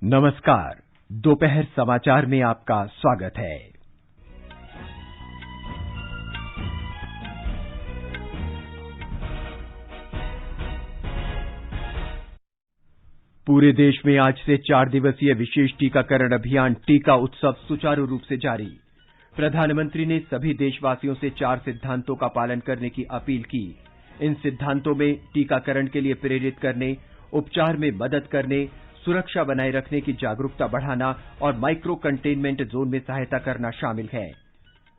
नमस्कार, दोपहर समाचार में आपका स्वागत है। पूरे देश में आज से 4 दिवसीय विशेष टीकाकरण अभियान टीका उत्सव सुचारू रूप से जारी। प्रधानमंत्री ने सभी देशवासियों से 4 सिद्धांतों का पालन करने की अपील की। इन सिद्धांतों में टीकाकरण के लिए प्रेरित करने, उपचार में मदद करने, सुरक्षा बनाए रखने की जागरूकता बढ़ाना और माइक्रो कंटेनमेंट जोन में सहायता करना शामिल है।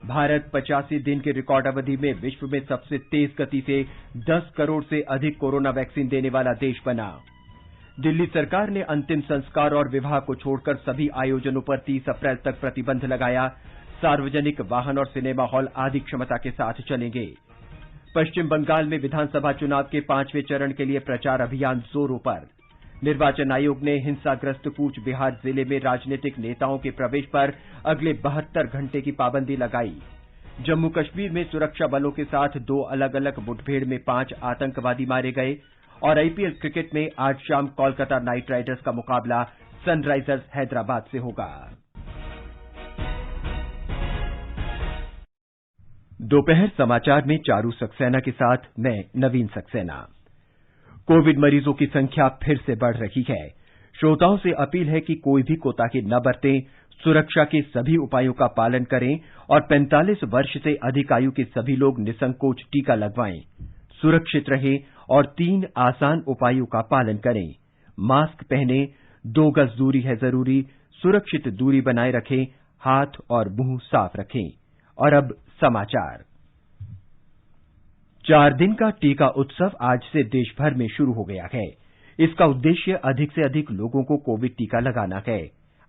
भारत 85 दिन की रिकॉर्ड अवधि में विश्व में सबसे तेज गति से 10 करोड़ से अधिक कोरोना वैक्सीन देने वाला देश बना। दिल्ली सरकार ने अंतिम संस्कार और विवाह को छोड़कर सभी आयोजनों पर 30 अप्रैल तक प्रतिबंध लगाया। सार्वजनिक वाहन और सिनेमा हॉल आधी क्षमता के साथ चलेंगे। पश्चिम बंगाल में विधानसभा चुनाव के 5वें चरण के लिए प्रचार अभियान जोरों पर। निर्वाचन आयोग ने हिंसाग्रस्त कूच बिहार जिले में राजनीतिक नेताओं के प्रवेश पर अगले 72 घंटे की पाबंदी लगाई। जम्मू कश्मीर में सुरक्षा बलों के साथ 2 अलग अलग मुठभेड़ में 5 आतंकवादी मारे गए। और आईपीएल क्रिकेट में आज शाम कोलकाता नाइट राइडर्स का मुकाबला सनराइजर्स हैदराबाद से होगा। दोपहर समाचार में चारू सक्सेना के साथ मैं नवीन सक्सेना। कोविड मरीजों की संख्या फिर से बढ़ रही है। श्रोताओं से अपील है कि कोई भी कोताही न बरतें, सुरक्षा के सभी उपायों का पालन करें और 45 वर्ष से अधिक आयु के सभी लोग निसंकोच टीका लगवाएं। सुरक्षित रहें और 3 आसान उपायों का पालन करें। मास्क पहनें, 2 गज दूरी है जरूरी, सुरक्षित दूरी बनाए रखें, हाथ और मुंह साफ रखें। और अब समाचार। 4 दिन का टीका उत्सव आज से देश भर में शुरू हो गया है। इसका उद्देश्य अधिक से अधिक लोगों को कोविड टीका लगाना है।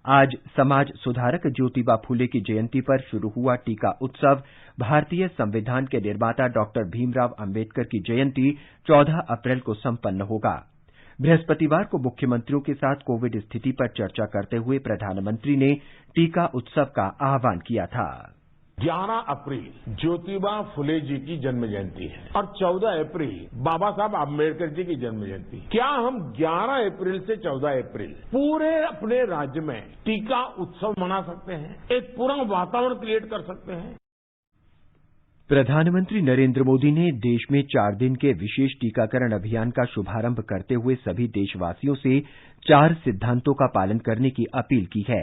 आज समाज सुधारक ज्योतिबा फुले की जयंती पर शुरू हुआ टीका उत्सव भारतीय संविधान के निर्माता डॉक्टर भीमराव अंबेडकर की जयंती 14 अप्रैल को संपन्न होगा। बृहस्पतिवार को मुख्यमंत्रियों के साथ कोविड स्थिति पर चर्चा करते हुए प्रधानमंत्री ने टीका उत्सव का आह्वान किया था। 11 अप्रैल ज्योतिबा फुले जी की जन्म जयंती है और 14 अप्रैल बाबा साहब आम्बेडकर जी की जन्म जयंती। क्या हम 11 अप्रैल से 14 अप्रैल पूरे अपने राज्य में टीका उत्सव मना सकते हैं, एक पूरा वातावरण क्रिएट कर सकते हैं? प्रधानमंत्री नरेंद्र मोदी ने देश में 4 दिन के विशेष टीकाकरण अभियान का शुभारंभ करते हुए सभी देशवासियों से 4 सिद्धांतों का पालन करने की अपील की है।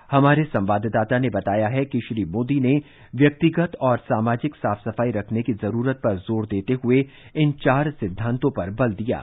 हमारे संवाददाता ने बताया है कि श्री मोदी ने व्यक्तिगत और सामाजिक साफ सफाई रखने की जरूरत पर जोर देते हुए इन 4 सिद्धांतों पर बल दिया।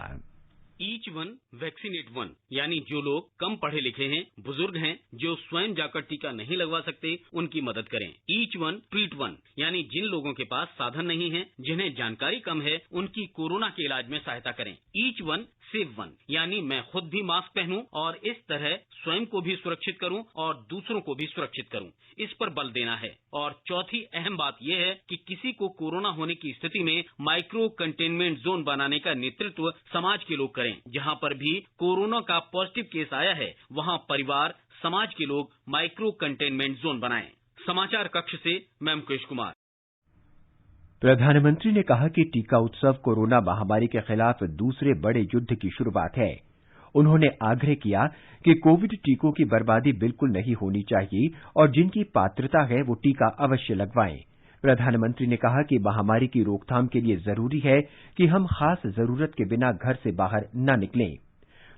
ईच वन वैक्सीनेट वन, यानी जो लोग कम पढ़े लिखे हैं, बुजुर्ग हैं, जो स्वयं जाकर टीका नहीं लगवा सकते, उनकी मदद करें। ईच वन ट्रीट वन, यानी जिन लोगों के पास साधन नहीं है, जिन्हें जानकारी कम है, उनकी कोरोना के इलाज में सहायता करें। ईच वन सेव वन, यानी मैं खुद भी मास्क पहनूं और इस तरह स्वयं को भी सुरक्षित करूं और दूसरों को भी सुरक्षित करूं, इस पर बल देना है। और चौथी अहम बात यह है कि किसी को कोरोना होने की स्थिति में माइक्रो कंटेनमेंट जोन बनाने का नेतृत्व समाज के लोग करें। जहां पर भी कोरोना का पॉजिटिव केस आया है, वहां परिवार, समाज के लोग माइक्रो कंटेनमेंट जोन बनाएं। समाचार कक्ष से मैं मुकेश कुमार। प्रधानमंत्री ने कहा कि टीका उत्सव कोरोना महामारी के खिलाफ दूसरे बड़े युद्ध की शुरुआत है। उन्होंने आग्रह किया कि कोविड टीकों की बर्बादी बिल्कुल नहीं होनी चाहिए और जिनकी पात्रता है वो टीका अवश्य लगवाएं। प्रधानमंत्री ने कहा कि महामारी की रोकथाम के लिए जरूरी है कि हम खास जरूरत के बिना घर से बाहर न निकलें।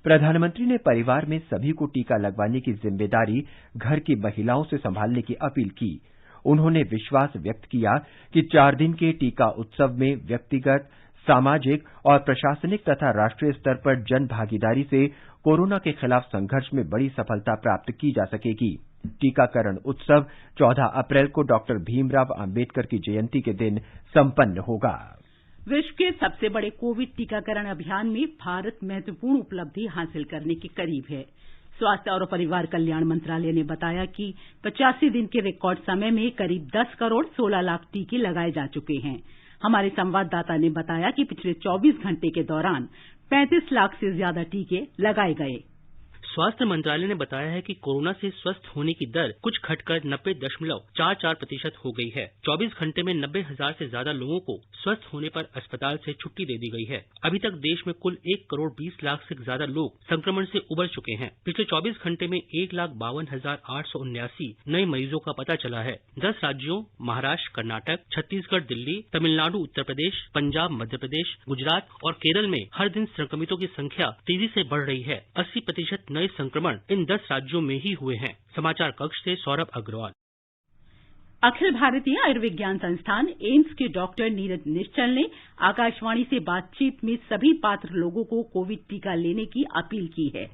प्रधानमंत्री ने परिवार में सभी को टीका लगवाने की जिम्मेदारी घर की महिलाओं से संभालने की अपील की। उन्होंने विश्वास व्यक्त किया कि 4 दिन के टीका उत्सव में व्यक्तिगत, सामाजिक और प्रशासनिक तथा राष्ट्रीय स्तर पर जन भागीदारी से कोरोना के खिलाफ संघर्ष में बड़ी सफलता प्राप्त की जा सकेगी। टीकाकरण उत्सव 14 अप्रैल को डॉक्टर भीमराव अंबेडकर की जयंती के दिन संपन्न होगा। विश्व के सबसे बड़े कोविड टीकाकरण अभियान में भारत महत्वपूर्ण उपलब्धि हासिल करने के करीब है। स्वास्थ्य और परिवार कल्याण मंत्रालय ने बताया कि 85 दिन के रिकॉर्ड समय में करीब 10 करोड़ 16 लाख टीके लगाए जा चुके हैं। हमारे संवाददाता ने बताया कि पिछले 24 घंटे के दौरान 35 लाख से ज्यादा टीके लगाए गए। स्वास्थ्य मंत्रालय ने बताया है कि कोरोना से स्वस्थ होने की दर कुछ घटकर 90.44% हो गई है। 24 घंटे में 90,000 से ज्यादा लोगों को स्वस्थ होने पर अस्पताल से छुट्टी दे दी गई है। अभी तक देश में कुल 1,20,00,000 से ज्यादा लोग संक्रमण से उबर चुके हैं। पिछले 24 घंटे में 1,52,879 नए मरीजों का पता चला है। 10 राज्यों महाराष्ट्र, कर्नाटक, छत्तीसगढ़, दिल्ली, तमिलनाडु, उत्तर प्रदेश, पंजाब, मध्य प्रदेश, गुजरात और केरल में हर दिन संक्रमितों की संख्या तेजी से बढ़ रही है। 80% नए संक्रमण इन 10 राज्यों में ही हुए हैं। समाचार कक्ष से सौरभ अग्रवाल। अखिल भारतीय आयुर्विज्ञान संस्थान एम्स के डॉक्टर नीरज निश्चल ने आकाशवाणी से बातचीत में सभी पात्र लोगों को कोविड टीका लेने की अपील की है।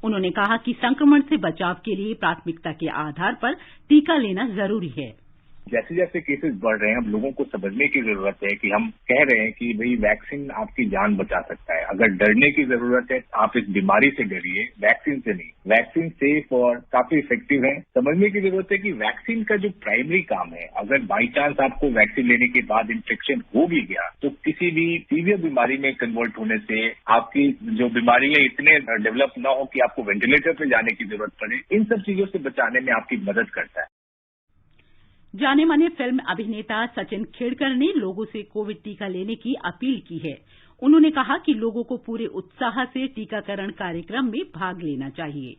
उन्होंने कहा कि संक्रमण से बचाव के लिए प्राथमिकता के आधार पर टीका लेना जरूरी है। जैसे जैसे केसेस बढ़ रहे हैं, अब लोगों को समझने की जरूरत है कि हम कह रहे हैं कि भाई वैक्सीन आपकी जान बचा सकता है। अगर डरने की जरूरत है, आप इस बीमारी से डरिए, वैक्सीन से नहीं। वैक्सीन सेफ और काफी इफेक्टिव है। समझने की जरूरत है कि वैक्सीन का जो प्राइमरी काम है, अगर बाई चांस आपको वैक्सीन लेने के बाद इन्फेक्शन हो भी गया तो किसी भी सीवियर बीमारी में कन्वर्ट होने से आपकी जो बीमारियां इतने डेवलप ना हो कि आपको वेंटिलेटर पे जाने की जरूरत पड़े, इन सब चीजों से बचाने में आपकी मदद करता है। जाने माने फिल्म अभिनेता सचिन खेड़कर ने लोगों से कोविड टीका लेने की अपील की है। उन्होंने कहा कि लोगों को पूरे उत्साह से टीकाकरण कार्यक्रम में भाग लेना चाहिए।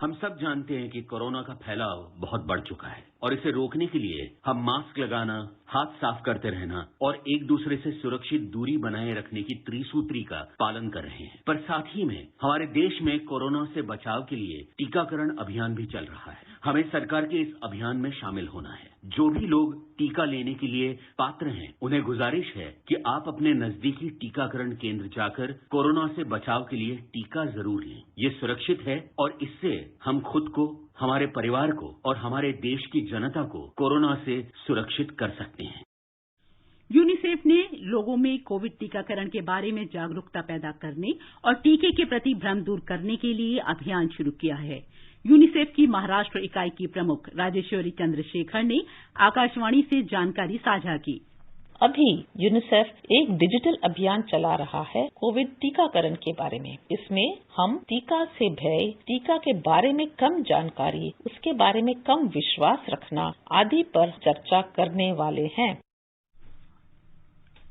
हम सब जानते हैं कि कोरोना का फैलाव बहुत बढ़ चुका है और इसे रोकने के लिए हम मास्क लगाना, हाथ साफ करते रहना और एक दूसरे से सुरक्षित दूरी बनाए रखने की त्रिसूत्री का पालन कर रहे हैं। पर साथ ही में हमारे देश में कोरोना से बचाव के लिए टीकाकरण अभियान भी चल रहा है। हमें सरकार के इस अभियान में शामिल होना है। जो भी लोग टीका लेने के लिए पात्र हैं, उन्हें गुजारिश है कि आप अपने नजदीकी टीकाकरण केंद्र जाकर कोरोना से बचाव के लिए टीका जरूर लें। ये सुरक्षित है और इससे हम खुद को, हमारे परिवार को और हमारे देश की जनता को कोरोना से सुरक्षित कर सकते हैं। यूनिसेफ ने लोगों में कोविड टीकाकरण के बारे में जागरूकता पैदा करने और टीके के प्रति भ्रम दूर करने के लिए अभियान शुरू किया है। यूनिसेफ की महाराष्ट्र इकाई की प्रमुख राजेश्वरी चंद्रशेखर ने आकाशवाणी से जानकारी साझा की। अभी यूनिसेफ एक डिजिटल अभियान चला रहा है कोविड टीकाकरण के बारे में। इसमें हम टीका से भय, टीका के बारे में कम जानकारी, उसके बारे में कम विश्वास रखना आदि पर चर्चा करने वाले हैं।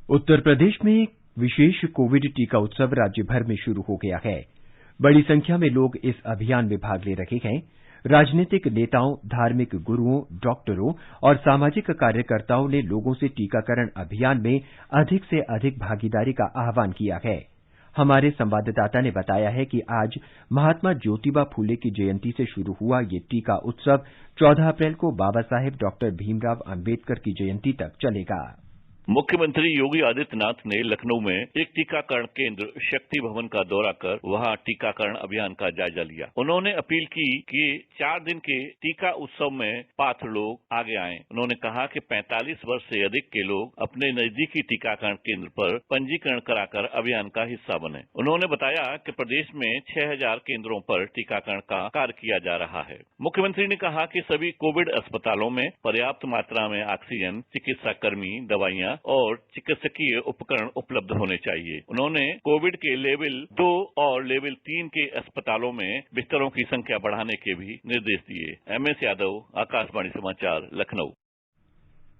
उत्तर प्रदेश में विशेष कोविड टीका उत्सव राज्य भर में शुरू हो गया है। बड़ी संख्या में लोग इस अभियान में भाग ले रहे हैं। राजनीतिक नेताओं, धार्मिक गुरुओं, डॉक्टरों और सामाजिक कार्यकर्ताओं ने लोगों से टीकाकरण अभियान में अधिक से अधिक भागीदारी का आह्वान किया है। हमारे संवाददाता ने बताया है कि आज महात्मा ज्योतिबा फूले की जयंती से शुरू हुआ ये टीका उत्सव 14 अप्रैल को बाबा साहेब डॉक्टर भीमराव अंबेडकर की जयंती तक चलेगा। मुख्यमंत्री योगी आदित्यनाथ ने लखनऊ में एक टीकाकरण केंद्र शक्ति भवन का दौरा कर वहां टीकाकरण अभियान का जायजा लिया। उन्होंने अपील की कि 4 दिन के टीका उत्सव में पात्र लोग आगे आएं। उन्होंने कहा कि 45 वर्ष से अधिक के लोग अपने नजदीकी टीकाकरण केंद्र पर पंजीकरण कराकर अभियान का हिस्सा बने। उन्होंने बताया कि प्रदेश में 6000 केंद्रों पर टीकाकरण का कार्य किया जा रहा है। मुख्यमंत्री ने कहा कि सभी कोविड अस्पतालों में पर्याप्त मात्रा में ऑक्सीजन, चिकित्सा कर्मी, दवाइयां और चिकित्सकीय उपकरण उपलब्ध होने चाहिए। उन्होंने कोविड के लेवल 2 और लेवल 3 के अस्पतालों में बिस्तरों की संख्या बढ़ाने के भी निर्देश दिए। MS यादव, आकाशवाणी समाचार, लखनऊ।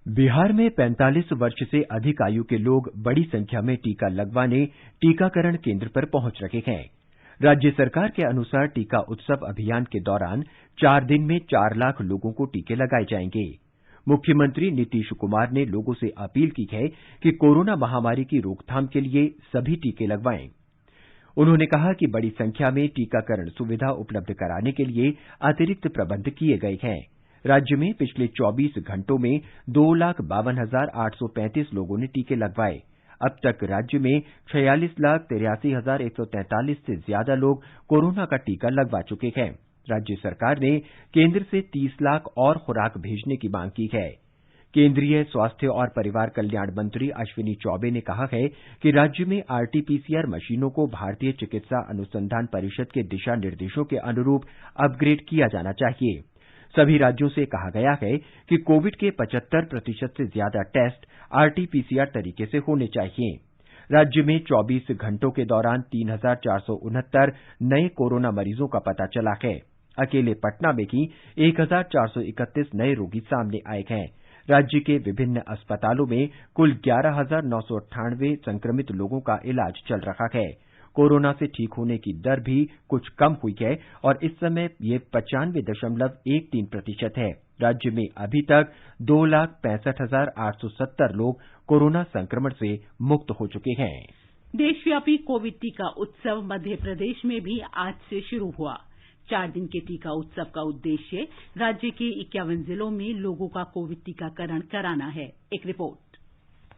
बिहार में 45 वर्ष से अधिक आयु के लोग बड़ी संख्या में टीका लगवाने टीकाकरण केंद्र पर पहुंच रहे हैं। राज्य सरकार के अनुसार टीका उत्सव अभियान के दौरान 4 दिन में 4 लाख लोगों को टीके लगाए जाएंगे। मुख्यमंत्री नीतीश कुमार ने लोगों से अपील की है कि कोरोना महामारी की रोकथाम के लिए सभी टीके लगवाएं। उन्होंने कहा कि बड़ी संख्या में टीकाकरण सुविधा उपलब्ध कराने के लिए अतिरिक्त प्रबंध किए गए हैं। राज्य में पिछले 24 घंटों में 2,52,835 लोगों ने टीके लगवाए। अब तक राज्य में 46,83,143 से ज्यादा लोग कोरोना का टीका लगवा चुके हैं। राज्य सरकार ने केंद्र से 30 लाख और खुराक भेजने की मांग की है। केंद्रीय स्वास्थ्य और परिवार कल्याण मंत्री अश्विनी चौबे ने कहा है कि राज्य में RT-PCR मशीनों को भारतीय चिकित्सा अनुसंधान परिषद के दिशा निर्देशों के अनुरूप अपग्रेड किया जाना चाहिए। सभी राज्यों से कहा गया है कि कोविड के 75% से ज्यादा टेस्ट RT-PCR तरीके से होने चाहिए। राज्य में 24 घंटों के दौरान 3,469 नए कोरोना मरीजों का पता चला है। अकेले पटना में ही 1,431 नए रोगी सामने आए हैं। राज्य के विभिन्न अस्पतालों में कुल 11,998 संक्रमित लोगों का इलाज चल रहा है। कोरोना से ठीक होने की दर भी कुछ कम हुई है और इस समय ये 95.13% है। राज्य में अभी तक 2,65,870 लोग कोरोना संक्रमण से मुक्त हो चुके हैं। देशव्यापी कोविड टीका उत्सव मध्य प्रदेश में भी आज से शुरू हुआ। 4 दिन के टीका उत्सव का उद्देश्य राज्य के 51 जिलों में लोगों का कोविड टीकाकरण कराना है। एक रिपोर्ट।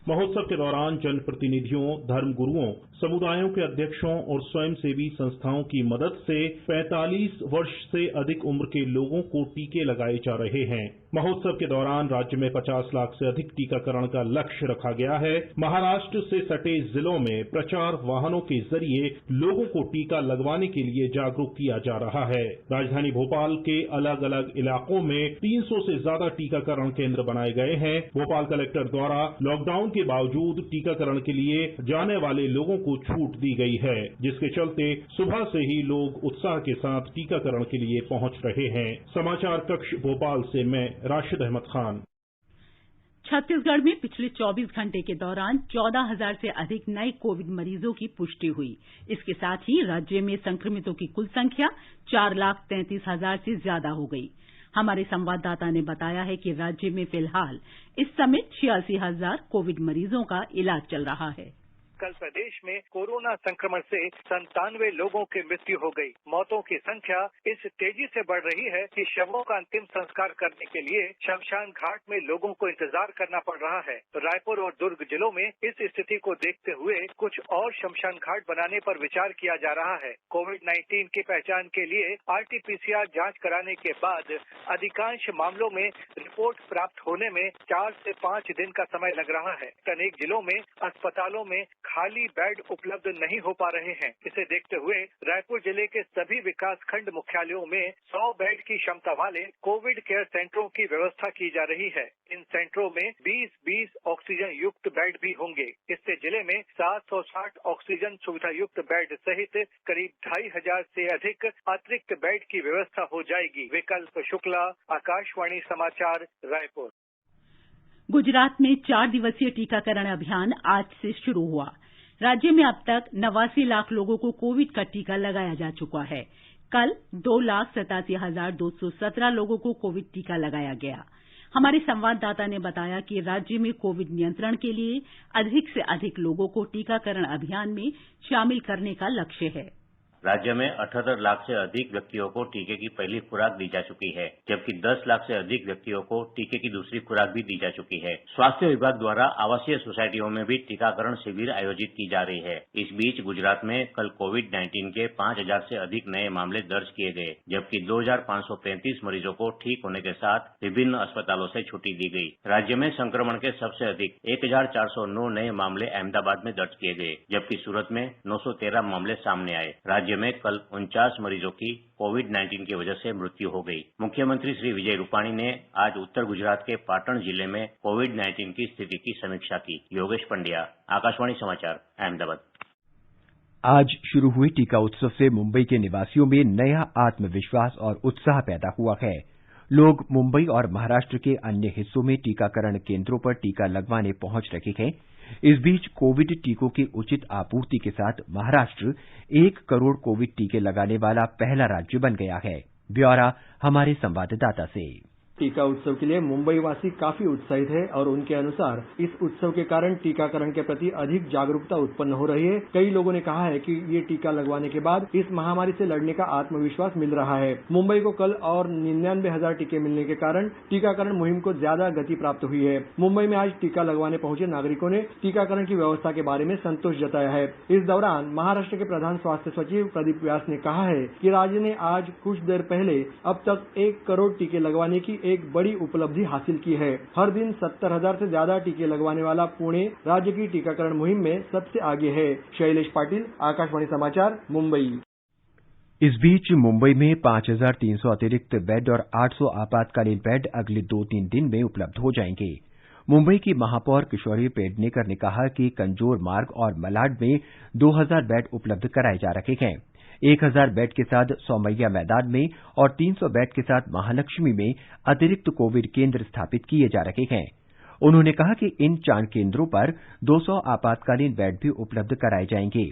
महोत्सव के दौरान जनप्रतिनिधियों, धर्मगुरुओं, समुदायों के अध्यक्षों और स्वयंसेवी संस्थाओं की मदद से 45 वर्ष से अधिक उम्र के लोगों को टीके लगाए जा रहे हैं। महोत्सव के दौरान राज्य में 50 लाख से अधिक टीकाकरण का लक्ष्य रखा गया है। महाराष्ट्र से सटे जिलों में प्रचार वाहनों के जरिए लोगों को टीका लगवाने के लिए जागरूक किया जा रहा है। राजधानी भोपाल के अलग अलग इलाकों में 300 से ज्यादा टीकाकरण केंद्र बनाए गए हैं। भोपाल कलेक्टर द्वारा लॉकडाउन के बावजूद टीकाकरण के लिए जाने वाले लोगों को छूट दी गई है, जिसके चलते सुबह से ही लोग उत्साह के साथ टीकाकरण के लिए पहुंच रहे हैं। समाचार कक्ष भोपाल से मैं राशिद अहमद खान। छत्तीसगढ़ में पिछले 24 घंटे के दौरान 14,000 से अधिक नए कोविड मरीजों की पुष्टि हुई। इसके साथ ही राज्य में संक्रमितों की कुल संख्या 4,33,000 से ज्यादा हो गई। हमारे संवाददाता ने बताया है कि राज्य में फिलहाल इस समय 86,000 कोविड मरीजों का इलाज चल रहा है। कल प्रदेश में कोरोना संक्रमण से 97 लोगों की मृत्यु हो गई। मौतों की संख्या इस तेजी से बढ़ रही है कि शवों का अंतिम संस्कार करने के लिए शमशान घाट में लोगों को इंतजार करना पड़ रहा है। रायपुर और दुर्ग जिलों में इस स्थिति को देखते हुए कुछ और शमशान घाट बनाने पर विचार किया जा रहा है। कोविड-19 की पहचान के लिए RT-PCR जांच कराने के बाद अधिकांश मामलों में रिपोर्ट प्राप्त होने में 4 से 5 दिन का समय लग रहा है। अनेक जिलों में अस्पतालों में खाली बेड उपलब्ध नहीं हो पा रहे हैं। इसे देखते हुए रायपुर जिले के सभी विकासखंड मुख्यालयों में 100 बेड की क्षमता वाले कोविड केयर सेंटरों की व्यवस्था की जा रही है। इन सेंटरों में 20-20 ऑक्सीजन युक्त बेड भी होंगे। इससे जिले में 760 ऑक्सीजन सुविधा युक्त बेड सहित करीब 2,500 से अधिक अतिरिक्त बेड की व्यवस्था हो जाएगी। विकल्प शुक्ला, आकाशवाणी समाचार, रायपुर। गुजरात में 4 दिवसीय टीकाकरण अभियान आज से शुरू हुआ। राज्य में अब तक 89 लाख लोगों को कोविड का टीका लगाया जा चुका है। कल 2,87,217 लोगों को कोविड टीका लगाया गया। हमारे संवाददाता ने बताया कि राज्य में कोविड नियंत्रण के लिए अधिक से अधिक लोगों को टीकाकरण अभियान में शामिल करने का लक्ष्य है। राज्य में 78 लाख से अधिक व्यक्तियों को टीके की पहली खुराक दी जा चुकी है, जबकि 10 लाख से अधिक व्यक्तियों को टीके की दूसरी खुराक भी दी जा चुकी है। स्वास्थ्य विभाग द्वारा आवासीय सोसाइटियों में भी टीकाकरण शिविर आयोजित की जा रही है। इस बीच गुजरात में कल कोविड-19 के 5,000 से अधिक नए मामले दर्ज किए गए, जबकि 2,535 मरीजों को ठीक होने के साथ विभिन्न अस्पतालों से छुट्टी दी गई। राज्य में संक्रमण के सबसे अधिक 1,409 नए मामले अहमदाबाद में दर्ज किए गए, जबकि सूरत में 913 मामले सामने आए। राज्य में कल 49 मरीजों की कोविड-19 की वजह से मृत्यु हो गई। मुख्यमंत्री श्री विजय रूपाणी ने आज उत्तर गुजरात के पाटण जिले में कोविड-19 की स्थिति की समीक्षा की। योगेश पंड्या, आकाशवाणी समाचार, अहमदाबाद। आज शुरू हुए टीका उत्सव से मुंबई के निवासियों में नया आत्मविश्वास और उत्साह पैदा हुआ है। लोग मुंबई और महाराष्ट्र के अन्य हिस्सों में टीकाकरण केंद्रों पर टीका लगवाने पहुंच रहे हैं। इस बीच कोविड टीकों की उचित आपूर्ति के साथ महाराष्ट्र 1 करोड़ कोविड टीके लगाने वाला पहला राज्य बन गया है। ब्यौरा हमारे संवाददाता से। टीका उत्सव के लिए मुंबई वासी काफी उत्साहित है और उनके अनुसार इस उत्सव के कारण टीकाकरण के प्रति अधिक जागरूकता उत्पन्न हो रही है। कई लोगों ने कहा है कि ये टीका लगवाने के बाद इस महामारी से लड़ने का आत्मविश्वास मिल रहा है। मुंबई को कल और 99,000 टीके मिलने के कारण टीकाकरण मुहिम को ज्यादा गति प्राप्त हुई है। मुंबई में आज टीका लगवाने पहुंचे नागरिकों ने टीकाकरण की व्यवस्था के बारे में संतोष जताया है। इस दौरान महाराष्ट्र के प्रधान स्वास्थ्य सचिव प्रदीप व्यास ने कहा है कि राज्य ने आज कुछ देर पहले अब तक 1 करोड़ टीके लगवाने की एक बड़ी उपलब्धि हासिल की है। हर दिन 70,000 से ज्यादा टीके लगवाने वाला पुणे राज्य की टीकाकरण मुहिम में सबसे आगे है। शैलेश पाटिल, आकाशवाणी समाचार, मुंबई। इस बीच मुंबई में 5,300 अतिरिक्त बेड और 800 आपातकालीन बेड अगले 2-3 दिन में उपलब्ध हो जाएंगे। मुंबई की महापौर किशोरी पेडनेकर ने कहा कि कंजोर मार्ग और मलाड में 2000 बेड उपलब्ध कराए जा रहे हैं। 1000 बेड के साथ सौमैया मैदान में और 300 बेड के साथ महालक्ष्मी में अतिरिक्त कोविड केंद्र स्थापित किए जा रहे हैं। उन्होंने कहा कि इन 4 केंद्रों पर 200 आपातकालीन बेड भी उपलब्ध कराए जाएंगे।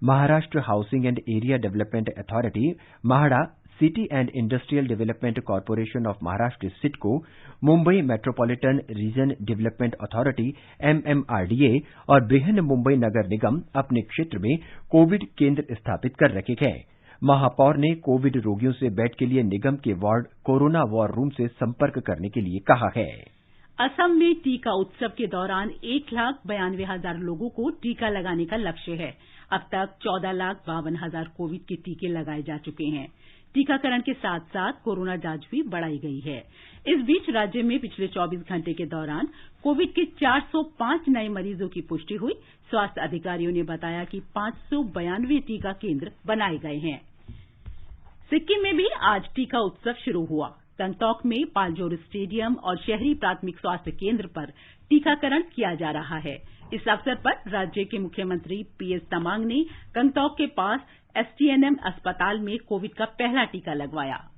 Maharashtra housing and area development authority, MHADA, city and industrial development corporation of Maharashtra CIDCO, Mumbai metropolitan region development authority MMRDA और बृहन मुंबई नगर निगम अपने क्षेत्र में कोविड केंद्र स्थापित कर रखे हैं। महापौर ने कोविड रोगियों से बेड के लिए निगम के वार्ड कोरोना वॉर रूम से संपर्क करने के लिए कहा है। असम में टीका उत्सव के दौरान 1,92,000 लोगों को टीका लगाने का लक्ष्य है। अब तक 14,52,000 कोविड के टीके लगाए जा चुके हैं। टीकाकरण के साथ साथ कोरोना जांच भी बढ़ाई गई है। इस बीच राज्य में पिछले 24 घंटे के दौरान कोविड के 405 नए मरीजों की पुष्टि हुई। स्वास्थ्य अधिकारियों ने बताया कि 592 टीका केंद्र बनाए गए हैं। सिक्किम में भी आज टीका उत्सव शुरू हुआ। गंगटोक में पालजोर स्टेडियम और शहरी प्राथमिक स्वास्थ्य केंद्र पर टीकाकरण किया जा रहा है। इस अवसर पर राज्य के मुख्यमंत्री PS तमांग ने गंगटोक के पास STNM अस्पताल में कोविड का पहला टीका लगवाया।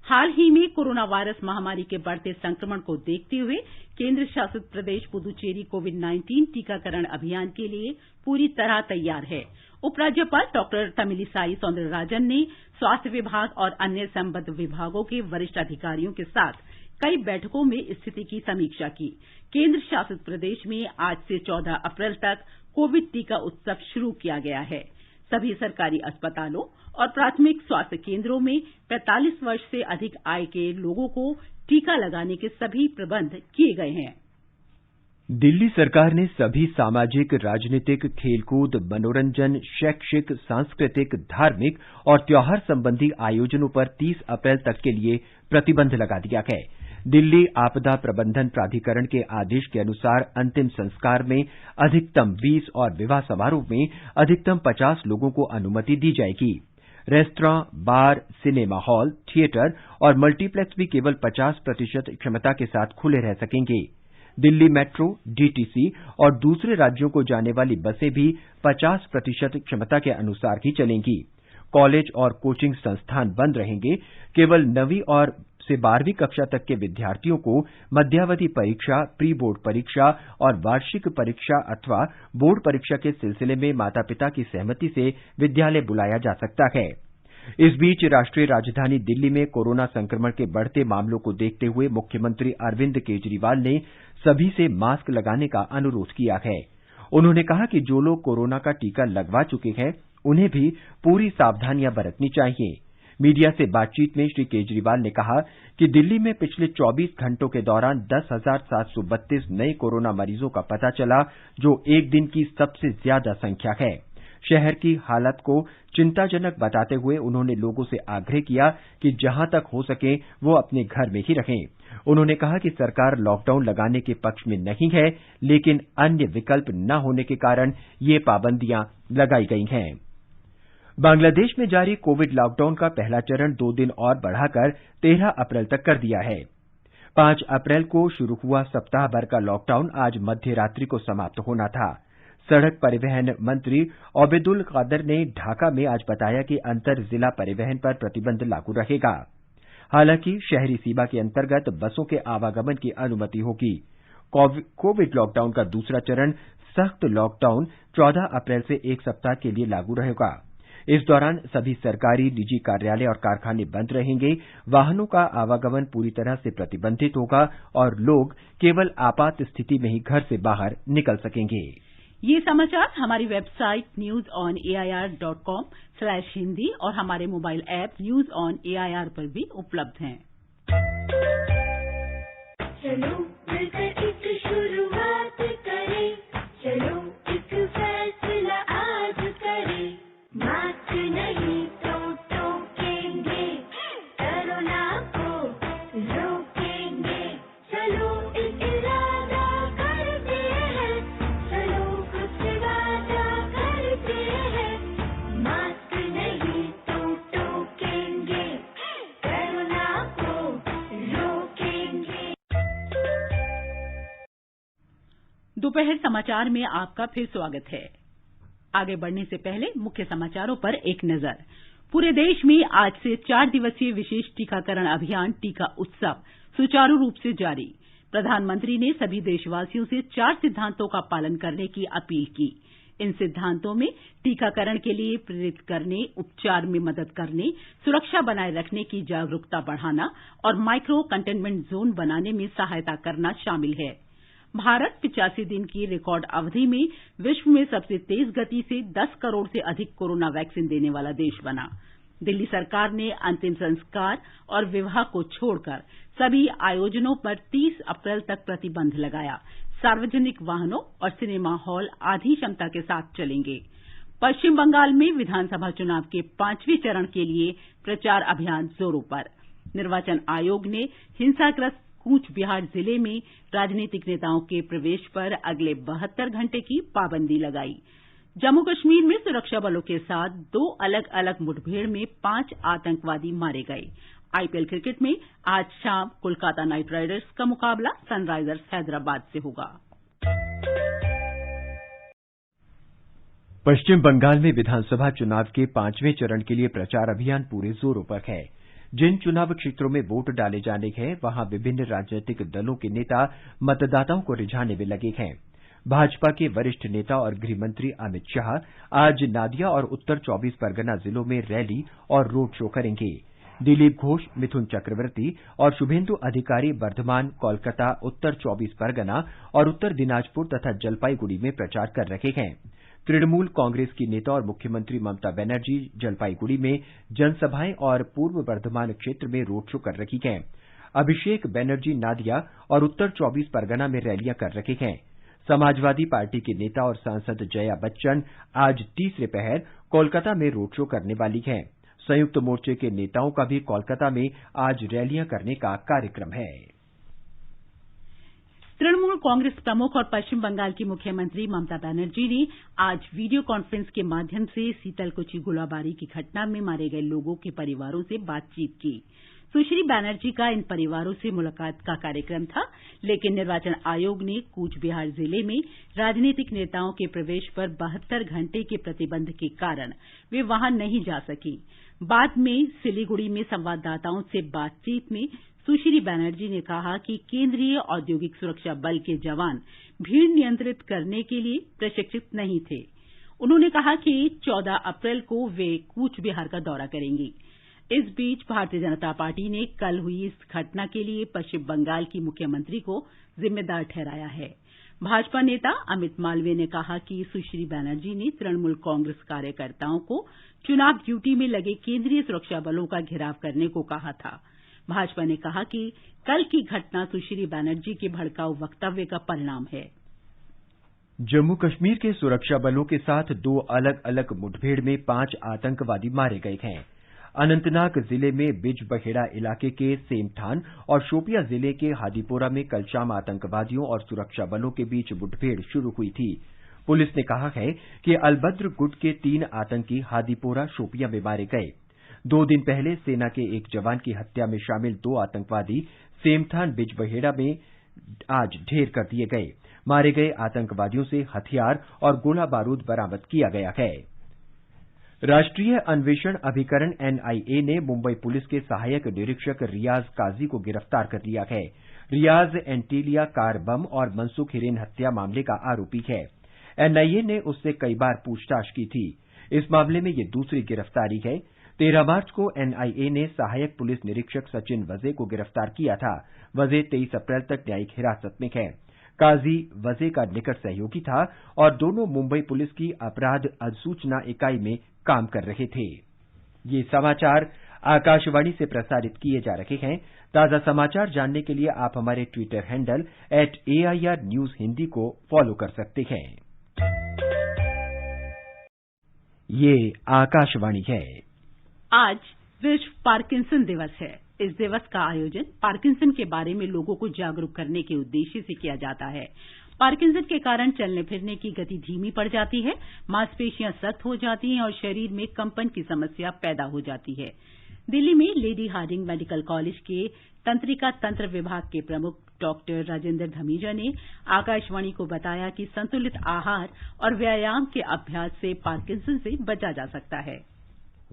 हाल ही में कोरोना वायरस महामारी के बढ़ते संक्रमण को देखते हुए केंद्र शासित प्रदेश पुदुचेरी कोविड-19 टीकाकरण अभियान के लिए पूरी तरह तैयार है। उपराज्यपाल डॉक्टर तमिलिसाई सौंदरराजन ने स्वास्थ्य विभाग और अन्य संबद्ध विभागों के वरिष्ठ अधिकारियों के साथ कई बैठकों में स्थिति की समीक्षा की। केंद्र शासित प्रदेश में आज से 14 अप्रैल तक कोविड टीका उत्सव शुरू किया गया है। सभी सरकारी अस्पतालों और प्राथमिक स्वास्थ्य केंद्रों में 45 वर्ष से अधिक आयु के लोगों को टीका लगाने के सभी प्रबंध किए गए हैं। दिल्ली सरकार ने सभी सामाजिक, राजनीतिक, खेलकूद, मनोरंजन, शैक्षिक, सांस्कृतिक, धार्मिक और त्योहार संबंधी आयोजनों पर 30 अप्रैल तक के लिए प्रतिबंध लगा दिया है। दिल्ली आपदा प्रबंधन प्राधिकरण के आदेश के अनुसार अंतिम संस्कार में अधिकतम 20 और विवाह समारोह में अधिकतम 50 लोगों को अनुमति दी जाएगी। रेस्तरां, बार, सिनेमा हॉल, थिएटर और मल्टीप्लेक्स भी केवल 50% क्षमता के साथ खुले रह सकेंगे। दिल्ली मेट्रो, DTC और दूसरे राज्यों को जाने वाली बसें भी 50% क्षमता के अनुसार ही चलेंगी। कॉलेज और कोचिंग संस्थान बंद रहेंगे। केवल 9वीं और से 12वीं कक्षा तक के विद्यार्थियों को मध्यावधि परीक्षा, प्री बोर्ड परीक्षा और वार्षिक परीक्षा अथवा बोर्ड परीक्षा के सिलसिले में माता पिता की सहमति से विद्यालय बुलाया जा सकता है। इस बीच राष्ट्रीय राजधानी दिल्ली में कोरोना संक्रमण के बढ़ते मामलों को देखते हुए मुख्यमंत्री अरविंद केजरीवाल ने सभी से मास्क लगाने का अनुरोध किया है। उन्होंने कहा कि जो लोग कोरोना का टीका लगवा चुके हैं उन्हें भी पूरी सावधानियां बरतनी चाहिए। मीडिया से बातचीत में श्री केजरीवाल ने कहा कि दिल्ली में पिछले 24 घंटों के दौरान 10,732 नए कोरोना मरीजों का पता चला, जो एक दिन की सबसे ज्यादा संख्या है। शहर की हालत को चिंताजनक बताते हुए उन्होंने लोगों से आग्रह किया कि जहां तक हो सके वो अपने घर में ही रहें। उन्होंने कहा कि सरकार लॉकडाउन लगाने के पक्ष में नहीं है, लेकिन अन्य विकल्प न होने के कारण ये पाबंदियां लगाई गई हैं। बांग्लादेश में जारी कोविड लॉकडाउन का पहला चरण 2 दिन और बढ़ाकर 13 अप्रैल तक कर दिया है। 5 अप्रैल को शुरू हुआ सप्ताह भर का लॉकडाउन आज मध्य रात्रि को समाप्त होना था। सड़क परिवहन मंत्री ओबेदुल कादर ने ढाका में आज बताया कि अंतर जिला परिवहन पर प्रतिबंध लागू रहेगा। हालांकि शहरी सीमा के अंतर्गत बसों के आवागमन की अनुमति होगी। कोविड लॉकडाउन का दूसरा चरण सख्त लॉकडाउन 14 अप्रैल से 1 सप्ताह के लिए लागू रहेगा। इस दौरान सभी सरकारी, निजी कार्यालय और कारखाने बंद रहेंगे। वाहनों का आवागमन पूरी तरह से प्रतिबंधित होगा और लोग केवल आपात स्थिति में ही घर से बाहर निकल सकेंगे। ये समाचार हमारी वेबसाइट newsonair.com/hindi और हमारे mobile app news on AIR पर भी उपलब्ध हैं। चलो मिलकर एक शुरुआत करें, चलो एक फैसला आज करें, मास्क नहीं तो टोकेंगे, कोरोना को रोकेंगे, चलो एक इरादा करते हैं, चलो कुछ वादा करते हैं, मास्क नहीं तो टोकेंगे, कोरोना को रोकेंगे। दोपहर समाचार में आपका फिर स्वागत है। आगे बढ़ने से पहले मुख्य समाचारों पर एक नजर। पूरे देश में आज से 4 दिवसीय विशेष टीकाकरण अभियान टीका उत्सव सुचारू रूप से जारी। प्रधानमंत्री ने सभी देशवासियों से 4 सिद्धांतों का पालन करने की अपील की। इन सिद्धांतों में टीकाकरण के लिए प्रेरित करने, उपचार में मदद करने, सुरक्षा बनाए रखने की जागरूकता बढ़ाना और माइक्रो कंटेनमेंट जोन बनाने में सहायता करना शामिल है। भारत 85 दिन की रिकॉर्ड अवधि में विश्व में सबसे तेज गति से 10 करोड़ से अधिक कोरोना वैक्सीन देने वाला देश बना। दिल्ली सरकार ने अंतिम संस्कार और विवाह को छोड़कर सभी आयोजनों पर 30 अप्रैल तक प्रतिबंध लगाया। सार्वजनिक वाहनों और सिनेमा हॉल आधी क्षमता के साथ चलेंगे। पश्चिम बंगाल में विधानसभा चुनाव के 5वें चरण के लिए प्रचार अभियान जोरों पर। निर्वाचन आयोग ने हिंसाग्रस्त कूच बिहार जिले में राजनीतिक नेताओं के प्रवेश पर अगले 72 घंटे की पाबंदी लगाई। जम्मू कश्मीर में सुरक्षा बलों के साथ 2 अलग अलग मुठभेड़ में 5 आतंकवादी मारे गए। आईपीएल क्रिकेट में आज शाम कोलकाता नाइट राइडर्स का मुकाबला सनराइजर्स हैदराबाद से होगा। पश्चिम बंगाल में विधानसभा चुनाव के 5वें चरण के लिए प्रचार अभियान पूरे जोरों पर है। जिन चुनाव क्षेत्रों में वोट डाले जाने हैं, वहां विभिन्न राजनीतिक दलों के नेता मतदाताओं को रिझाने में लगे हैं। भाजपा के वरिष्ठ नेता और गृहमंत्री अमित शाह आज नादिया और उत्तर 24 परगना जिलों में रैली और रोड शो करेंगे। दिलीप घोष, मिथुन चक्रवर्ती और शुभेंदु अधिकारी बर्धमान, कोलकाता, उत्तर 24 परगना और उत्तर दिनाजपुर तथा जलपाईगुड़ी में प्रचार कर रहे हैं। तृणमूल कांग्रेस की नेता और मुख्यमंत्री ममता बनर्जी जलपाईगुड़ी में जनसभाएं और पूर्व बर्धमान क्षेत्र में रोड शो कर रही हैं। अभिषेक बनर्जी नादिया और उत्तर 24 परगना में रैलियां कर रहे हैं। समाजवादी पार्टी के नेता और सांसद जया बच्चन आज तीसरे पहर कोलकाता में रोड शो करने वाली हैं। संयुक्त मोर्चे के नेताओं का भी कोलकाता में आज रैलियां करने का कार्यक्रम है। तृणमूल कांग्रेस प्रमुख और पश्चिम बंगाल की मुख्यमंत्री ममता बनर्जी ने आज वीडियो कॉन्फ्रेंस के माध्यम से सीतलकुची गोलाबारी की घटना में मारे गए लोगों के परिवारों से बातचीत की। सुश्री बनर्जी का इन परिवारों से मुलाकात का कार्यक्रम था, लेकिन निर्वाचन आयोग ने कूच बिहार जिले में राजनीतिक नेताओं के प्रवेश पर 72 घंटे के प्रतिबंध के कारण वे वहां नहीं जा सकी। बाद में सिलीगुड़ी में संवाददाताओं से बातचीत में सुश्री बनर्जी ने कहा कि केंद्रीय औद्योगिक सुरक्षा बल के जवान भीड़ नियंत्रित करने के लिए प्रशिक्षित नहीं थे। उन्होंने कहा कि 14 अप्रैल को वे कूच बिहार का दौरा करेंगी। इस बीच भारतीय जनता पार्टी ने कल हुई इस घटना के लिए पश्चिम बंगाल की मुख्यमंत्री को जिम्मेदार ठहराया है। भाजपा नेता अमित मालवीय ने कहा कि सुश्री बनर्जी ने तृणमूल कांग्रेस कार्यकर्ताओं को चुनाव ड्यूटी में लगे केंद्रीय सुरक्षा बलों का घेराव करने को कहा था। भाजपा ने कहा कि कल की घटना सुश्री बनर्जी के भड़काऊ वक्तव्य का परिणाम है। जम्मू कश्मीर के सुरक्षा बलों के साथ 2 अलग अलग मुठभेड़ में 5 आतंकवादी मारे गए हैं। अनंतनाग जिले में बिजबहेड़ा इलाके के सेमठान और शोपिया जिले के हादीपोरा में कल शाम आतंकवादियों और सुरक्षा बलों के बीच मुठभेड़ शुरू हुई थी। पुलिस ने कहा है कि अलबद्र गुट के 3 आतंकी हादीपोरा, शोपिया में मारे गए। 2 दिन पहले सेना के एक जवान की हत्या में शामिल 2 आतंकवादी सेमठान बिजबहेड़ा में आज ढेर कर दिए गए। मारे गए आतंकवादियों से हथियार और गोला बारूद बरामद किया गया है। राष्ट्रीय अन्वेषण अभिकरण एनआईए ने मुंबई पुलिस के सहायक निरीक्षक रियाज काजी को गिरफ्तार कर लिया है। रियाज एंटीलिया कार बम और मनसुख हिरेन हत्या मामले का आरोपी है। एनआईए ने उससे कई बार पूछताछ की थी। इस मामले में ये दूसरी गिरफ्तारी है। 13 मार्च को एनआईए ने सहायक पुलिस निरीक्षक सचिन वजे को गिरफ्तार किया था। वजे 23 अप्रैल तक न्यायिक हिरासत में है। काजी वजे का निकट सहयोगी था और दोनों मुंबई पुलिस की अपराध अधिसूचना इकाई में काम कर रहे थे। ये समाचार आकाशवाणी से प्रसारित किए जा रहे हैं। ताजा समाचार जानने के लिए आप हमारे Twitter handle @AIR News Hindi को फॉलो कर सकते हैं। ये आकाशवाणी है। आज विश्व पार्किंसन दिवस है। इस दिवस का आयोजन पार्किंसन के बारे में लोगों को जागरूक करने के उद्देश्य से किया जाता है। पार्किंसन के कारण चलने फिरने की गति धीमी पड़ जाती है, मांसपेशियां सख्त हो जाती हैं और शरीर में कंपन की समस्या पैदा हो जाती है। दिल्ली में लेडी हार्डिंग मेडिकल कॉलेज के तंत्रिका तंत्र विभाग के प्रमुख डॉक्टर राजेंद्र धमीजा ने आकाशवाणी को बताया कि संतुलित आहार और व्यायाम के अभ्यास से पार्किंसन से बचा जा सकता है।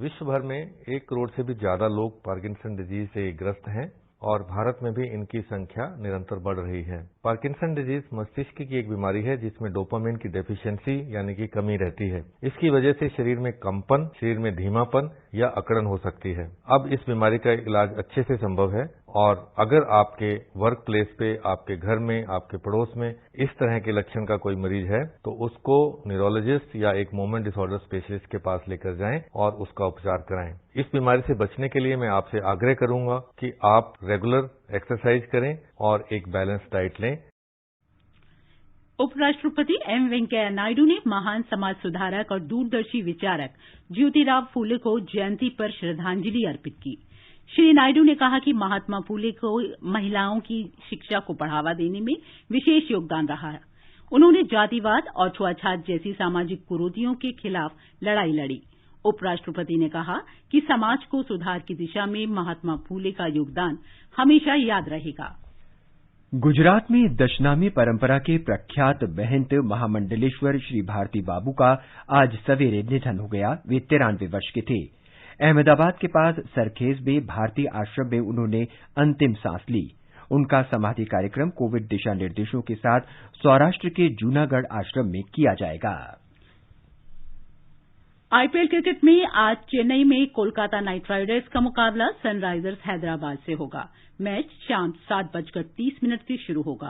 विश्व भर में 1 करोड़ से भी ज्यादा लोग पार्किंसन डिजीज से ग्रस्त हैं और भारत में भी इनकी संख्या निरंतर बढ़ रही है। पार्किंसन डिजीज मस्तिष्क की एक बीमारी है जिसमें डोपामिन की डेफिशिएंसी यानी कि कमी रहती है। इसकी वजह से शरीर में कंपन, शरीर में धीमापन या अकड़न हो सकती है। अब इस बीमारी का इलाज अच्छे से संभव है और अगर आपके वर्क प्लेस पे, आपके घर में, आपके पड़ोस में इस तरह के लक्षण का कोई मरीज है तो उसको न्यूरोलॉजिस्ट या एक मूवमेंट डिसऑर्डर स्पेशलिस्ट के पास लेकर जाएं और उसका उपचार कराएं। इस बीमारी से बचने के लिए मैं आपसे आग्रह करूंगा कि आप रेगुलर एक्सरसाइज करें और एक बैलेंस डाइट लें। उपराष्ट्रपति एम वेंकैया नायडू ने महान समाज सुधारक और दूरदर्शी विचारक ज्योतिराव फूले को जयंती पर श्रद्धांजलि अर्पित की। श्री नायडू ने कहा कि महात्मा फूले को महिलाओं की शिक्षा को बढ़ावा देने में विशेष योगदान रहा है। उन्होंने जातिवाद और छुआछात जैसी सामाजिक कुरीतियों के खिलाफ लड़ाई लड़ी। उपराष्ट्रपति ने कहा कि समाज को सुधार की दिशा में महात्मा फूले का योगदान हमेशा याद रहेगा। गुजरात में दशनामी परंपरा के प्रख्यात महंत महामंडलेश्वर श्री भारती बाबू का आज सवेरे निधन हो गया। वे 93 वर्ष के थे। अहमदाबाद के पास सरखेज में भारतीय आश्रम में उन्होंने अंतिम सांस ली। उनका समाधि कार्यक्रम कोविड दिशा निर्देशों के साथ सौराष्ट्र के जूनागढ़ आश्रम में किया जाएगा। आईपीएल क्रिकेट में आज चेन्नई में कोलकाता नाइट राइडर्स का मुकाबला सनराइजर्स हैदराबाद से होगा। मैच शाम 7:30 से शुरू होगा।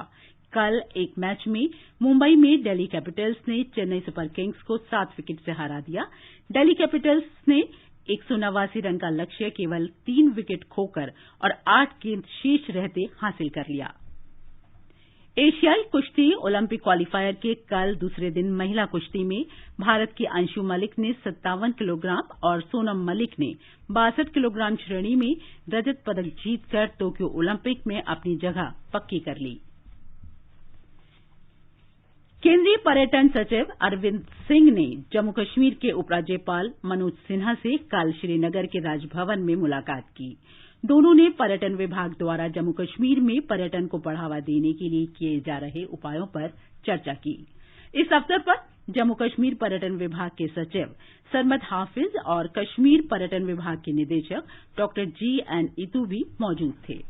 कल एक मैच में मुंबई में दिल्ली कैपिटल्स ने चेन्नई सुपर किंग्स को 7 विकेट से हरा दिया। दिल्ली कैपिटल्स ने 189 रन का लक्ष्य केवल 3 विकेट खोकर और 8 गेंद शेष रहते हासिल कर लिया। एशियाई कुश्ती ओलंपिक क्वालीफायर के कल दूसरे दिन महिला कुश्ती में भारत की अंशु मलिक ने 57 किलोग्राम और सोनम मलिक ने 62 किलोग्राम श्रेणी में रजत पदक जीतकर टोक्यो ओलंपिक में अपनी जगह पक्की कर ली। केंद्रीय पर्यटन सचिव अरविंद सिंह ने जम्मू कश्मीर के उपराज्यपाल मनोज सिन्हा से कल श्रीनगर के राजभवन में मुलाकात की। दोनों ने पर्यटन विभाग द्वारा जम्मू कश्मीर में पर्यटन को बढ़ावा देने के लिए किए जा रहे उपायों पर चर्चा की। इस अवसर पर जम्मू कश्मीर पर्यटन विभाग के सचिव सरमद हाफिज और कश्मीर पर्यटन विभाग के निदेशक डॉक्टर GN इतू भी मौजूद थे।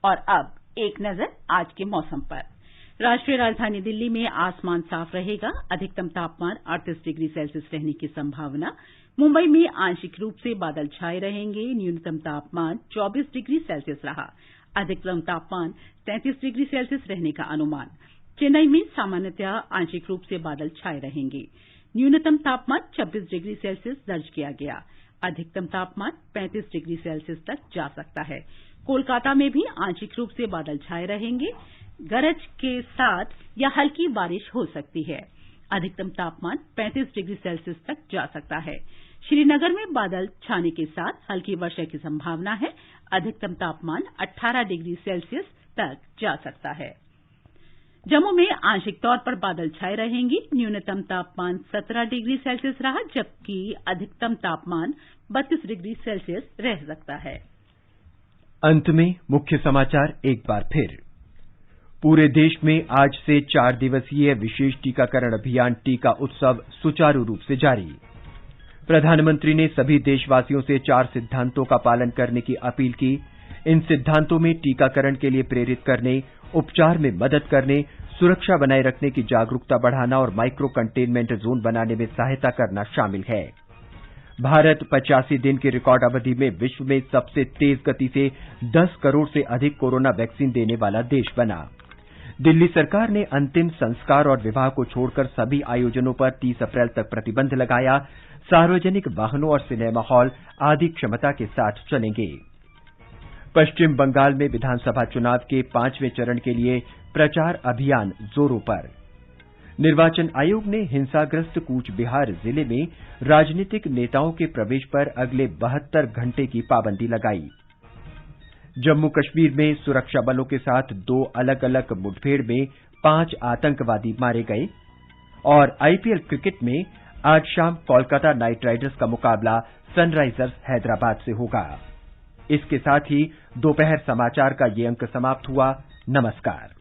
और अब एक नजर आज के मौसम पर। राष्ट्रीय राजधानी दिल्ली में आसमान साफ रहेगा। अधिकतम तापमान 38 डिग्री सेल्सियस रहने की संभावना। मुंबई में आंशिक रूप से बादल छाए रहेंगे। न्यूनतम तापमान 24 डिग्री सेल्सियस रहा। अधिकतम तापमान 33 डिग्री सेल्सियस रहने का अनुमान। चेन्नई में सामान्यतः आंशिक रूप से बादल छाए रहेंगे। न्यूनतम तापमान 26 डिग्री सेल्सियस दर्ज किया गया। अधिकतम तापमान 35 डिग्री सेल्सियस तक जा सकता है। कोलकाता में भी आंशिक रूप से बादल छाए रहेंगे। गरज के साथ या हल्की बारिश हो सकती है। अधिकतम तापमान 35 डिग्री सेल्सियस तक जा सकता है। श्रीनगर में बादल छाने के साथ हल्की वर्षा की संभावना है। अधिकतम तापमान 18 डिग्री सेल्सियस तक जा सकता है। जम्मू में आंशिक तौर पर बादल छाए रहेंगे। न्यूनतम तापमान 17 डिग्री सेल्सियस रहा, जबकि अधिकतम तापमान 32 डिग्री सेल्सियस रह सकता है। अंत में मुख्य समाचार एक बार फिर। पूरे देश में आज से 4 दिवसीय विशेष टीकाकरण अभियान टीका उत्सव सुचारू रूप से जारी। प्रधानमंत्री ने सभी देशवासियों से 4 सिद्धांतों का पालन करने की अपील की। इन सिद्धांतों में टीकाकरण के लिए प्रेरित करने, उपचार में मदद करने, सुरक्षा बनाए रखने की जागरूकता बढ़ाना और माइक्रो कंटेनमेंट जोन बनाने में सहायता करना शामिल है। भारत 85 दिन की रिकॉर्ड अवधि में विश्व में सबसे तेज गति से 10 करोड़ से अधिक कोरोना वैक्सीन देने वाला देश बना। दिल्ली सरकार ने अंतिम संस्कार और विवाह को छोड़कर सभी आयोजनों पर 30 अप्रैल तक प्रतिबंध लगाया। सार्वजनिक वाहनों और सिनेमा हॉल आधी क्षमता के साथ चलेंगे। पश्चिम बंगाल में विधानसभा चुनाव के 5वें चरण के लिए प्रचार अभियान जोरों पर। निर्वाचन आयोग ने हिंसाग्रस्त कूच बिहार जिले में राजनीतिक नेताओं के प्रवेश पर अगले 72 घंटे की पाबंदी लगाई। जम्मू कश्मीर में सुरक्षा बलों के साथ 2 अलग अलग मुठभेड़ में 5 आतंकवादी मारे गए। और आईपीएल क्रिकेट में आज शाम कोलकाता नाइट राइडर्स का मुकाबला सनराइजर्स हैदराबाद से होगा। इसके साथ ही दोपहर समाचार का ये अंक समाप्त हुआ। नमस्कार।